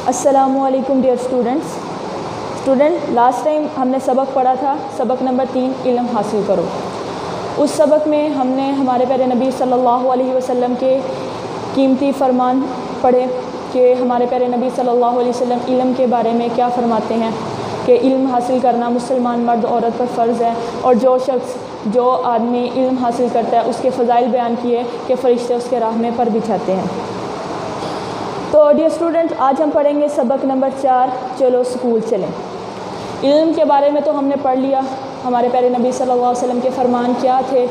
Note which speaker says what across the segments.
Speaker 1: अस्सलामुअलैकुम dear student, last time हमने सबक पढ़ा था, सबक नंबर 3, इल्म हासिल करो। उस सबक में हमने हमारे प्यारे नबी सल्लल्लाहु अलैहि वसल्लम के कीमती फरमान पढ़े कि हमारे प्यारे नबी सल्लल्लाहु अलैहि वसल्लम इल्म के बारे में क्या फ़रमाते हैं कि इल्म हासिल करना मुसलमान मर्द औरत पर फ़र्ज़ है, और जो आदमी इल्म हासिल करता है उसके फ़ज़ाइल बयान किए कि फ़रिश्ते उसके राह पर बिछाते हैं। तो डियर स्टूडेंट, आज हम पढ़ेंगे सबक नंबर 4, चलो स्कूल चलें। इल्म के बारे में तो हमने पढ़ लिया, हमारे प्यारे नबी सल्लल्लाहु अलैहि वसल्लम के फ़रमान क्या थे।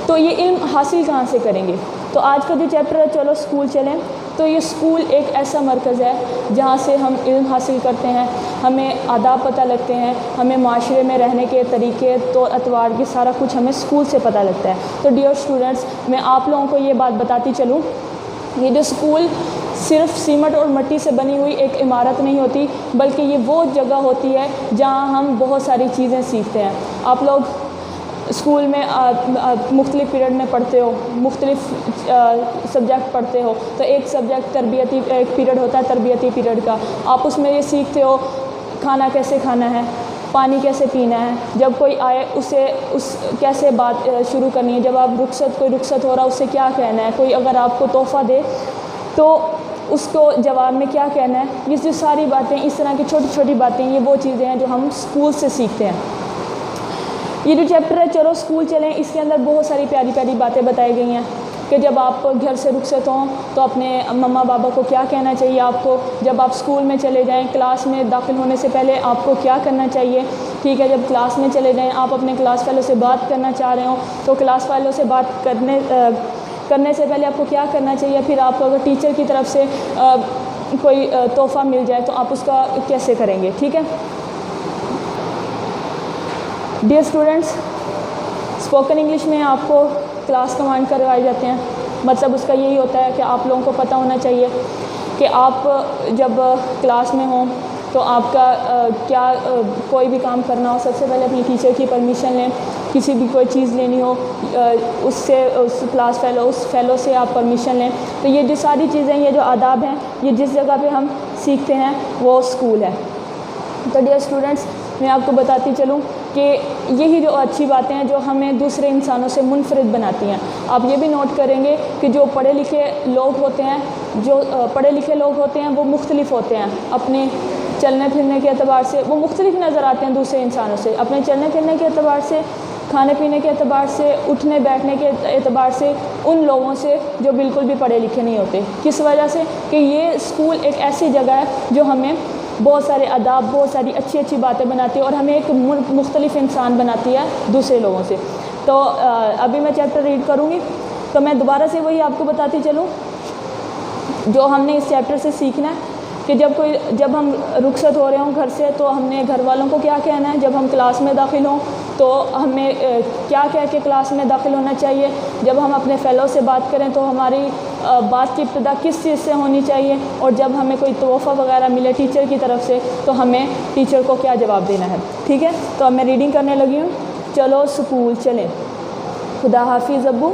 Speaker 1: तो ये इल्म हासिल कहाँ से करेंगे? तो आज का जो चैप्टर है चलो स्कूल चलें, तो ये स्कूल एक ऐसा मरकज़ है जहाँ से हम इल्म हासिल करते हैं, हमें आदाब पता लगते हैं, हमें माशरे में रहने के तरीके तो अतवार के सारा कुछ हमें स्कूल से पता लगता है। तो डियर स्टूडेंट्स, मैं आप लोगों को ये बात बताती चलूँ, ये जो स्कूल सिर्फ सीमेंट और मिट्टी से बनी हुई एक इमारत नहीं होती, बल्कि ये वो जगह होती है जहाँ हम बहुत सारी चीज़ें सीखते हैं। आप लोग स्कूल में मुख्तलिफ़ पीरियड में पढ़ते हो, मुख्तलिफ़ सब्जेक्ट पढ़ते हो। तो एक सब्जेक्ट तरबियती एक पीरियड होता है तरबियती पीरियड का, आप उसमें ये सीखते हो खाना कैसे खाना है, पानी कैसे पीना है, जब कोई आए उसे कैसे बात शुरू करनी है, जब आप कोई रुखसत हो रहा उससे क्या कहना है, कोई अगर आपको तोहफ़ा दे तो उसको जवाब में क्या कहना है। ये जो सारी बातें, इस तरह की छोटी छोटी बातें, ये वो चीज़ें हैं जो हम स्कूल से सीखते हैं। ये जो चैप्टर है चलो स्कूल चलें, इसके अंदर बहुत सारी प्यारी प्यारी बातें बताई गई हैं कि जब आप घर से रुखसत हों तो अपने मम्मा पापा को क्या कहना चाहिए आपको, जब आप स्कूल में चले जाएं, क्लास में दाखिल होने से पहले आपको क्या करना चाहिए। ठीक है, जब क्लास में चले जाएं, आप अपने क्लास वालों से बात करना चाह रहे हो तो क्लास वालों से बात करने से पहले आपको क्या करना चाहिए। फिर आपको अगर टीचर की तरफ से कोई तोहफ़ा मिल जाए तो आप उसका कैसे करेंगे। ठीक है डियर स्टूडेंट्स, स्पोकन इंग्लिश में आपको क्लास कमांड करवाए जाते हैं, मतलब उसका यही होता है कि आप लोगों को पता होना चाहिए कि आप जब क्लास में हों तो आपका कोई भी काम करना हो, सबसे पहले अपनी टीचर की परमिशन लें। किसी भी कोई चीज़ लेनी हो उस फेलो से आप परमिशन लें। तो ये जो सारी चीज़ें, ये जो आदाब हैं, ये जिस जगह पे हम सीखते हैं वो स्कूल है। तो डियर स्टूडेंट्स, मैं आपको बताती चलूँ कि यही जो अच्छी बातें हैं जो हमें दूसरे इंसानों से मुनफरिद बनाती हैं। आप ये भी नोट करेंगे कि जो पढ़े लिखे लोग होते हैं वो मुख्तलिफ़ होते हैं, अपने चलने फिरने के एतबार से वो मुख्तलिफ़ नज़र आते हैं दूसरे इंसानों से, अपने चलने फिरने के एतबार से, खाने पीने के एतबार से, उठने बैठने के एतबार से, उन लोगों से जो बिल्कुल भी पढ़े लिखे नहीं होते। किस वजह से? कि ये स्कूल एक ऐसी जगह है जो हमें बहुत सारे आदाब, बहुत सारी अच्छी अच्छी बातें बनाती है और हमें एक मुख्तलिफ़ इंसान बनाती है दूसरे लोगों से। तो अभी मैं चैप्टर रीड करूँगी, तो मैं दोबारा से वही आपको बताती चलूँ जो हमने इस चैप्टर से सीखना है कि जब हम रुखसत हो रहे हों घर से तो हमने घर वालों को क्या कहना है, जब हम क्लास में दाखिल हों तो हमें क्या कह के क्लास में दाखिल होना चाहिए, जब हम अपने फ़ेलो से बात करें तो हमारी बात की इब्तिदा किस चीज़ से होनी चाहिए, और जब हमें कोई तोहफ़ा वगैरह मिले टीचर की तरफ से तो हमें टीचर को क्या जवाब देना है। ठीक है, तो अब मैं रीडिंग करने लगी हूँ। चलो स्कूल चलें। खुदा हाफिज़ अब्बू,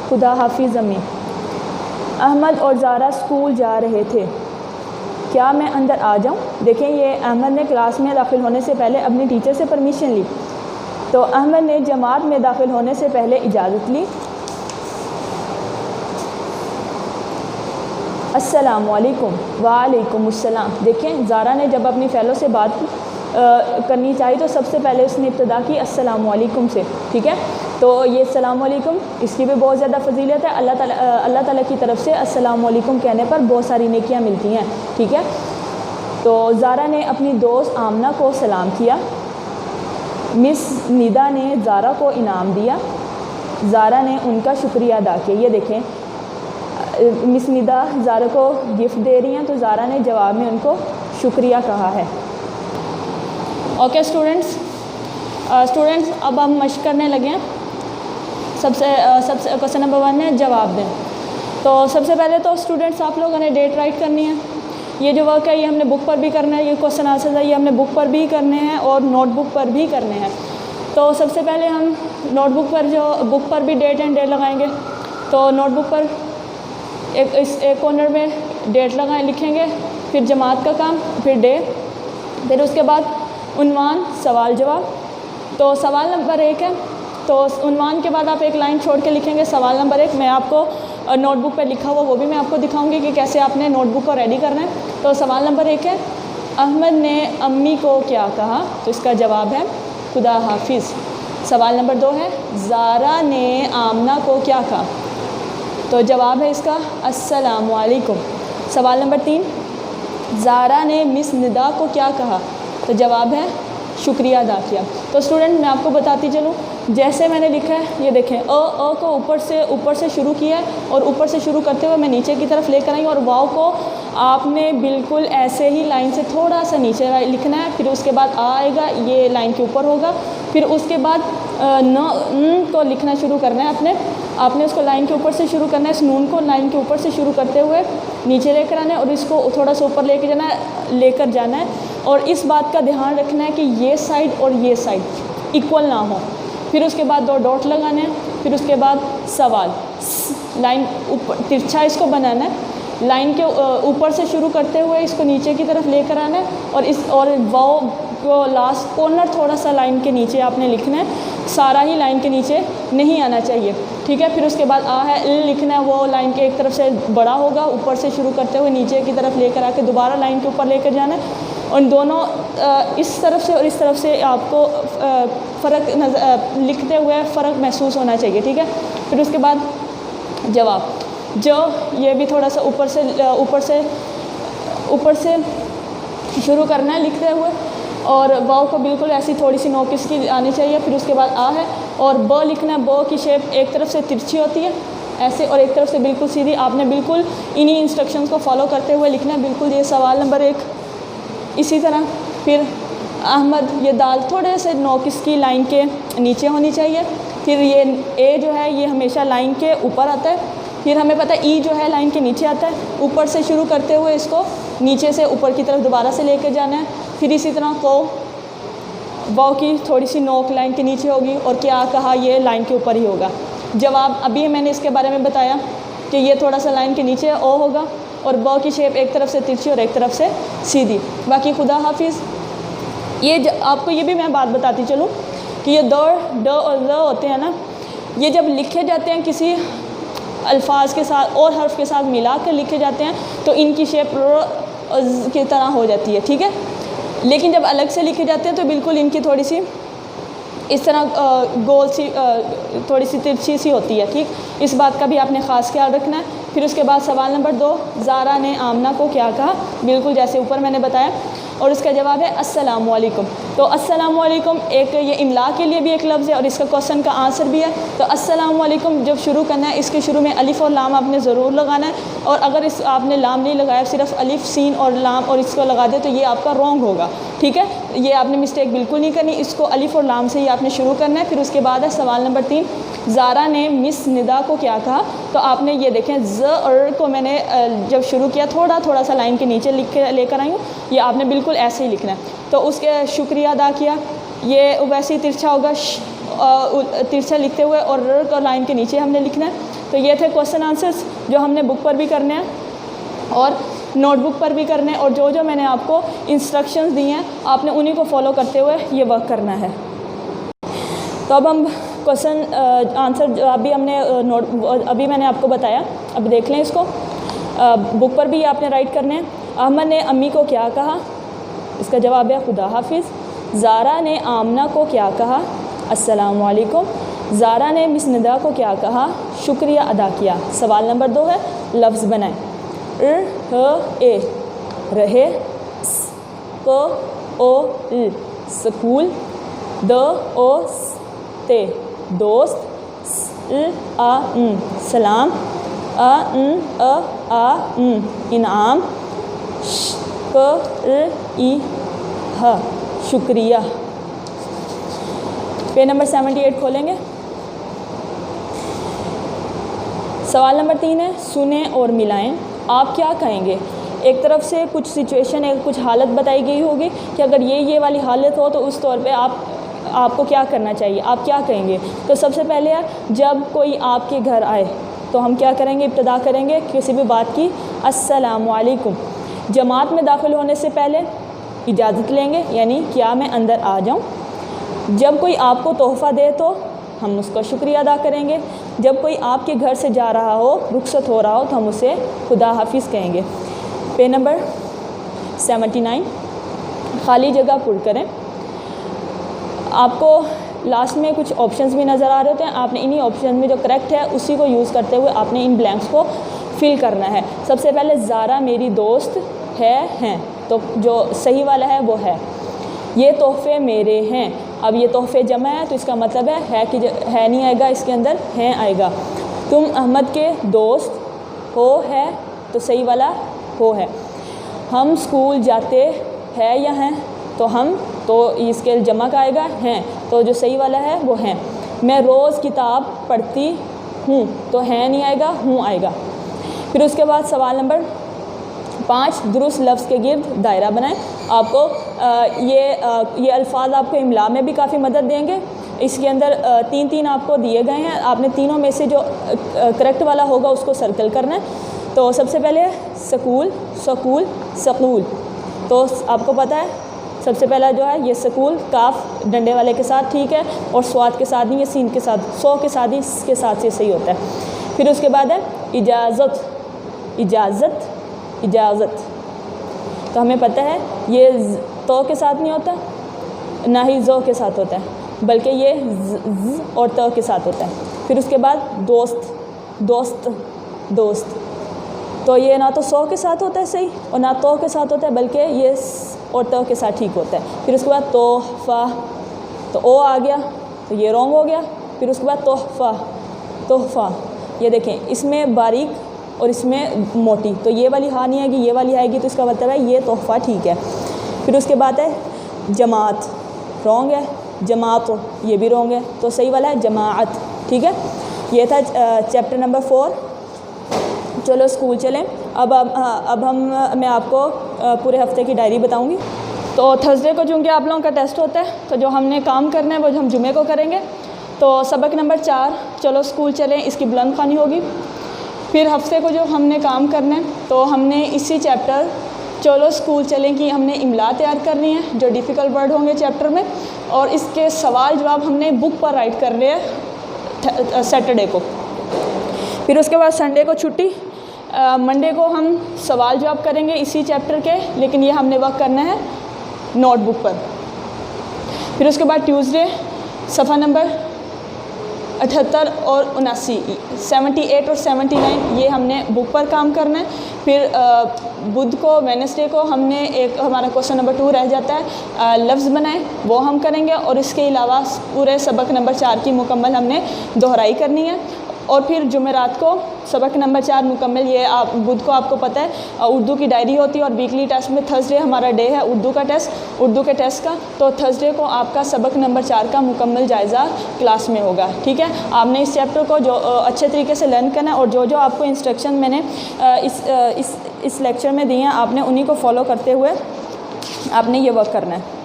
Speaker 1: खुदा हाफिज़ अम्मी। अहमद और ज़ारा स्कूल जा रहे थे। क्या मैं अंदर आ जाऊं? देखें, ये अहमद ने क्लास में दाखिल होने से पहले अपनी टीचर से परमिशन ली। तो अहमद ने जमात में दाखिल होने से पहले इजाज़त ली। अस्सलामुअलैकुम। वालेकुम अस्सलाम। देखें, ज़ारा ने जब अपनी फ़ेलो से बात करनी चाहिए तो सबसे पहले उसने इब्तिदा की अस्सलामुअलैकुम से। ठीक है, तो ये अस्सलामुअलैकुम, इसकी भी बहुत ज़्यादा फजीलत है। अल्लाह ताला की तरफ से अस्सलामुअलैकुम कहने पर बहुत सारी नेकियां मिलती हैं। ठीक है, तो ज़ारा ने अपनी दोस्त आमना को सलाम किया। मिस निदा ने ज़ारा को इनाम दिया। ज़ारा ने उनका शुक्रिया अदा किया। ये देखें, मिस निदा ज़ारा को गिफ्ट दे रही हैं तो ज़ारा ने जवाब में उनको शुक्रिया कहा है। ओके स्टूडेंट्स, अब हम मश्क करने लगे हैं। सबसे क्वेश्चन नंबर 1 है जवाब दें। तो सबसे पहले तो स्टूडेंट्स आप लोगों ने डेट राइट करनी है। ये जो वर्क है ये हमने बुक पर भी करना है, ये क्वेश्चन आंसर है ये हमने बुक पर भी करने हैं और नोटबुक पर भी करने हैं। तो सबसे पहले हम नोटबुक पर बुक पर भी डेट एंड डेट लगाएंगे। तो नोटबुक पर एक कॉर्नर में डेट लगाएं, लिखेंगे, फिर जमात का काम, फिर डे, फिर उसके बाद उन्वान, सवाल जवाब। तो सवाल नंबर 1 है, तो उन्वान के बाद आप एक लाइन छोड़ के लिखेंगे सवाल नंबर 1। मैं आपको नोटबुक पे लिखा हुआ वो भी मैं आपको दिखाऊंगी कि कैसे आपने नोटबुक को रेडी करना है। तो सवाल नंबर 1 है, अहमद ने अम्मी को क्या कहा? तो इसका जवाब है खुदा हाफिज़। सवाल नंबर 2 है, ज़ारा ने आमना को क्या कहा? तो जवाब है इसका अस्सलामु अलैकुम। सवाल नंबर 3, ज़ारा ने मिस निदा को क्या कहा? तो जवाब है शुक्रिया अदा किया। तो स्टूडेंट मैं आपको बताती चलूँ, जैसे मैंने लिखा है ये देखें, अ को ऊपर से शुरू किया है और ऊपर से शुरू करते हुए मैं नीचे की तरफ लेकर आई, और वाव को आपने बिल्कुल ऐसे ही लाइन से थोड़ा सा नीचे लिखना है, फिर उसके बाद आ आएगा, ये लाइन के ऊपर होगा, फिर उसके बाद न को लिखना शुरू करना है आपने उसको लाइन के ऊपर से शुरू करना है, इस नून को लाइन के ऊपर से शुरू करते हुए नीचे लेकर आना है और इसको थोड़ा सा ऊपर लेकर जाना है। और इस बात का ध्यान रखना है कि ये साइड और ये साइड इक्वल ना हो। फिर उसके बाद 2 डॉट लगाने हैं, फिर उसके बाद सवाल, लाइन ऊपर तिरछा इसको बनाना है, लाइन के ऊपर से शुरू करते हुए इसको नीचे की तरफ लेकर आना है, और वाव को लास्ट कॉर्नर थोड़ा सा लाइन के नीचे आपने लिखना है, सारा ही लाइन के नीचे नहीं आना चाहिए, ठीक है। फिर उसके बाद आ है ल लिखना है, वो लाइन के एक तरफ से बड़ा होगा, ऊपर से शुरू करते हुए नीचे की तरफ लेकर आके दोबारा लाइन के ऊपर लेकर जाना है, और दोनों इस तरफ से और इस तरफ से आपको फ़र्क लिखते हुए फ़र्क महसूस होना चाहिए, ठीक है। फिर उसके बाद जवाब, जो ये भी थोड़ा सा ऊपर से शुरू करना है लिखते हुए, और वाव को बिल्कुल ऐसी थोड़ी सी नोक इसकी आनी चाहिए। फिर उसके बाद आ है, और ब लिखना है, ब की शेप एक तरफ से तिरछी होती है ऐसे, और एक तरफ से बिल्कुल सीधी। आपने बिल्कुल इन्हीं इंस्ट्रक्शंस को फॉलो करते हुए लिखना है बिल्कुल। ये सवाल नंबर 1 इसी तरह। फिर अहमद, ये दाल थोड़े से नोक इसकी लाइन के नीचे होनी चाहिए। फिर ये ए जो है ये हमेशा लाइन के ऊपर आता है। फिर हमें पता है ई जो है लाइन के नीचे आता है। ऊपर से शुरू करते हुए इसको नीचे से ऊपर की तरफ दोबारा से लेकर जाना है। फिर इसी तरह को वाव की थोड़ी सी नोक लाइन के नीचे होगी, और क्या कहा ये लाइन के ऊपर ही होगा। जवाब, अभी मैंने इसके बारे में बताया कि ये थोड़ा सा लाइन के नीचे ओ होगा, और ब की शेप एक तरफ से तिरछी और एक तरफ से सीधी। बाकी खुदा हाफिज़। ये आपको ये भी मैं बात बताती चलूँ कि ये द और द होते हैं ना, ये जब लिखे जाते हैं किसी अल्फाज के साथ और हर्फ के साथ मिला कर लिखे जाते हैं तो इनकी शेप की तरह हो जाती है, ठीक है। लेकिन जब अलग से लिखे जाते हैं तो बिल्कुल इनकी थोड़ी सी इस तरह गोल सी थोड़ी सी तिरछी सी होती है, ठीक। इस बात का भी आपने ख़ास ख्याल रखना है। फिर उसके बाद सवाल नंबर 2, ज़ारा ने आमना को क्या कहा? बिल्कुल जैसे ऊपर मैंने बताया, और इसका जवाब है अस्सलामु अलैकुम। तो अस्सलामु अलैकुम एक ये इमला के लिए भी एक लफ्ज़ है और इसका क्वेश्चन का आंसर भी है। तो अस्सलामु अलैकुम जब शुरू करना है, इसके शुरू में अलिफ और लाम आपने ज़रूर लगाना है, और अगर इस आपने लाम नहीं लगाया, सिर्फ अलिफ सीन और लाम और इसको लगा दे तो ये आपका रॉन्ग होगा, ठीक है। ये आपने मिस्टेक बिल्कुल नहीं करनी, इसको अलिफ और लाम से ही आपने शुरू करना है। फिर उसके बाद है सवाल नंबर 3, ज़ारा ने मिस निदा को क्या कहा? तो आपने ये देखें, ज़ और को मैंने जब शुरू किया थोड़ा सा लाइन के नीचे लिख के लेकर आई हूँ, ये आपने बिल्कुल ऐसे ही लिखना है। तो उसके शुक्रिया अदा किया, ये वैसे ही तिरछा होगा, तिरछा लिखते हुए, और र को लाइन के नीचे हमने लिखना है। तो ये थे क्वेश्चन आंसर्स जो हमने बुक पर भी करने हैं और नोटबुक पर भी करने हैं, और जो मैंने आपको इंस्ट्रक्शंस दिए हैं आपने उन्हीं को फॉलो करते हुए ये वर्क करना है। तो अब हम क्वेश्चन आंसर अभी मैंने आपको बताया, अब देख लें इसको। बुक पर भी आपने राइट करने हैं। अहमद ने अम्मी को क्या कहा? इसका जवाब है खुदा हाफिज़। ज़ारा ने आमना को क्या कहा? अस्सलामु अलैकुम। ज़ारा ने मिस निदा को क्या कहा? शुक्रिया अदा किया। सवाल नंबर 2 है, लफ्ज़ बनाएं। ए रहे, क ओ ल स्कूल, द ओ ते दोस्त, सलाम, इनाम, शुक्रिया। पेज नंबर 78 खोलेंगे। सवाल नंबर 3 है, सुने और मिलाएं। आप क्या कहेंगे? एक तरफ से कुछ सिचुएशन है, कुछ हालत बताई गई होगी कि अगर ये वाली हालत हो तो उस तौर पे आपको क्या करना चाहिए, आप क्या कहेंगे। तो सबसे पहले है, जब कोई आपके घर आए, तो हम क्या करेंगे, इब्तिदा करेंगे किसी भी बात की अस्सलामु अलैकुम। जमात में दाखिल होने से पहले इजाज़त लेंगे, यानी क्या मैं अंदर आ जाऊँ। जब कोई आपको तोहफ़ा दे तो हम उसका शुक्रिया अदा करेंगे। जब कोई आपके घर से जा रहा हो, रुखसत हो रहा हो, तो हम उसे खुदा हाफिज़ कहेंगे। पेज नंबर 79, खाली जगह पुर करें। आपको लास्ट में कुछ ऑप्शंस भी नज़र आ रहे होते हैं, आपने इन्हीं ऑप्शन में जो करेक्ट है उसी को यूज़ करते हुए आपने इन ब्लैंक्स को फिल करना है। सबसे पहले ज़ारा मेरी दोस्त हैं, तो जो सही वाला है वो है। ये तोहफ़े मेरे हैं, अब ये तोहफ़े जमा है तो इसका मतलब है कि है नहीं आएगा, इसके अंदर हैं आएगा। तुम अहमद के दोस्त हो है, तो सही वाला हो है। हम स्कूल जाते हैं या हैं, तो हम, तो इसके जमा का आएगा हैं, तो जो सही वाला है वो हैं। मैं रोज़ किताब पढ़ती हूँ, तो है नहीं आएगा, हूँ आएगा। फिर उसके बाद सवाल नंबर 5, दुरुस्त लफ्ज़ के गिर्द दायरा बनाएं। आपको ये अल्फाज आपको इमला में भी काफ़ी मदद देंगे। इसके अंदर 3 आपको दिए गए हैं, आपने तीनों में से जो करेक्ट वाला होगा उसको सर्कल करना है। तो सबसे पहले स्कूल, सकूल, सकूल, तो आपको पता है सबसे पहला जो है ये स्कूल काफ डंडे वाले के साथ ठीक है, और स्वाद के साथ नहीं, ये सीन के साथ, सौ के साथ ही इसके साथ से सही होता है। फिर उसके बाद है इजाज़त, इजाज़त, इजाज़त, तो हमें पता है ये तो के साथ नहीं होता, ना ही जो के साथ होता है, बल्कि ये ज और त के साथ होता है। फिर उसके बाद दोस्त, दोस्त, दोस्त, तो ये ना तो सौ के साथ होता है सही, और ना तो के साथ होता है, बल्कि ये और त के साथ ठीक होता है। फिर उसके बाद तोहफ़ा, तो ओ आ गया, तो ये रॉन्ग हो गया। फिर उसके बाद तोहफ़ा, तोहफ़ा, ये देखें इसमें बारीक और इसमें मोटी, तो ये वाली हाँ नहीं आएगी, ये वाली आएगी, तो इसका मतलब है ये तोहफ़ा ठीक है। फिर उसके बाद है जमात, रॉन्ग है, जमात ये भी रॉन्ग है, तो सही वाला है जमाअत, ठीक है। ये था चैप्टर नंबर 4। चलो स्कूल चलें। अब मैं आपको पूरे हफ्ते की डायरी बताऊंगी। तो थर्सडे को चूँकि आप लोगों का टेस्ट होता है, तो जो हमने काम करना है वो हम जुमे को करेंगे। तो सबक नंबर 4 चलो स्कूल चलें, इसकी बुलंद ख़वानी होगी। फिर हफ्ते को जो हमने काम करना है, तो हमने इसी चैप्टर चलो स्कूल चलें कि हमने इमला तैयार करनी है, जो डिफ़िकल्ट वर्ड होंगे चैप्टर में, और इसके सवाल जवाब हमने बुक पर राइट करने हैं सैटरडे को। फिर उसके बाद संडे को छुट्टी, मंडे को हम सवाल जवाब करेंगे इसी चैप्टर के, लेकिन ये हमने वर्क करना है नोटबुक पर। फिर उसके बाद ट्यूसडे सफ़ा नंबर 78 और 79, 78 और 79 ये हमने बुक पर काम करना है। फिर बुध को, वेडनेसडे को हमने एक हमारा क्वेश्चन नंबर 2 रह जाता है, लफ्ज़ बनाएं, वो हम करेंगे, और इसके अलावा पूरे सबक नंबर 4 की मुकम्मल हमने दोहराई करनी है। और फिर जुमेरात को सबक नंबर 4 मुकम्मल, ये आप बुध को आपको पता है उर्दू की डायरी होती है, और वीकली टेस्ट में थर्सडे हमारा डे है उर्दू का टेस्ट, उर्दू के टेस्ट का। तो थर्सडे को आपका सबक नंबर 4 का मुकम्मल जायज़ा क्लास में होगा, ठीक है। आपने इस चैप्टर को जो अच्छे तरीके से लर्न करना है, और जो जो आपको इंस्ट्रक्शन मैंने इस लेक्चर में दिए हैं, आपने उन्हीं को फॉलो करते हुए आपने ये वर्क करना है।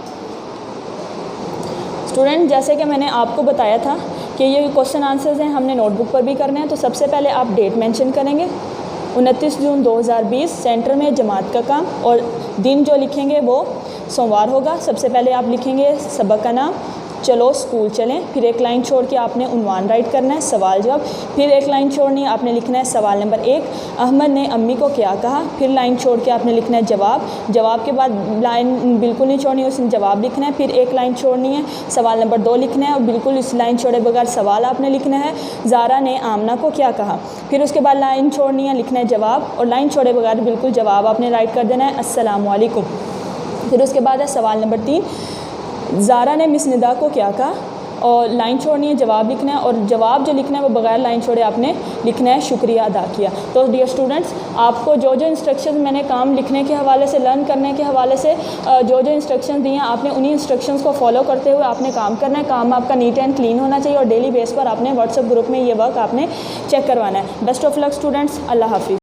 Speaker 1: स्टूडेंट, जैसे कि मैंने आपको बताया था कि ये क्वेश्चन आंसर्स हैं, हमने नोटबुक पर भी करने हैं। तो सबसे पहले आप डेट मेंशन करेंगे 29 जून 2020, सेंटर में जमात का काम, और दिन जो लिखेंगे वो सोमवार होगा। सबसे पहले आप लिखेंगे सबक का नाम चलो स्कूल चलें, फिर एक लाइन छोड़ के आपने उन्वान राइट करना है, सवाल जवाब, फिर एक लाइन छोड़नी है, आपने लिखना है सवाल नंबर 1 अहमद ने अम्मी को क्या कहा, फिर लाइन छोड़ के आपने लिखना है जवाब, जवाब के बाद लाइन बिल्कुल नहीं छोड़नी है, उसमें जवाब लिखना है, फिर एक लाइन छोड़नी है, सवाल नंबर 2 लिखना है, और बिल्कुल इस लाइन छोड़े बगैर सवाल आपने लिखना है, ज़ारा ने आमना को क्या कहा, फिर उसके बाद लाइन छोड़नी है, लिखना है जवाब, और लाइन छोड़े बगैर बिल्कुल जवाब आपने राइट कर देना है अस्सलामु अलैकुम। फिर उसके बाद है सवाल नंबर 3 ज़ारा ने मिस निदा को क्या कहा, और लाइन छोड़नी है, जवाब लिखना है, और जवाब जो लिखना है वो बगैर लाइन छोड़े आपने लिखना है शुक्रिया अदा किया। तो डियर स्टूडेंट्स, आपको जो जो इंस्ट्रक्शंस मैंने काम लिखने के हवाले से, लर्न करने के हवाले से जो जो इंस्ट्रक्शंस दिए हैं, आपने उन्हीं इंस्ट्रक्शंस को फॉलो करते हुए आपने काम करना है। काम आपका नीट एंड क्लीन होना चाहिए, और डेली बेस पर आपने व्हाट्सएप ग्रुप में ये वर्क आपने चेक करवाना है। बेस्ट ऑफ लक स्टूडेंट्स, अल्लाह हाफिज़।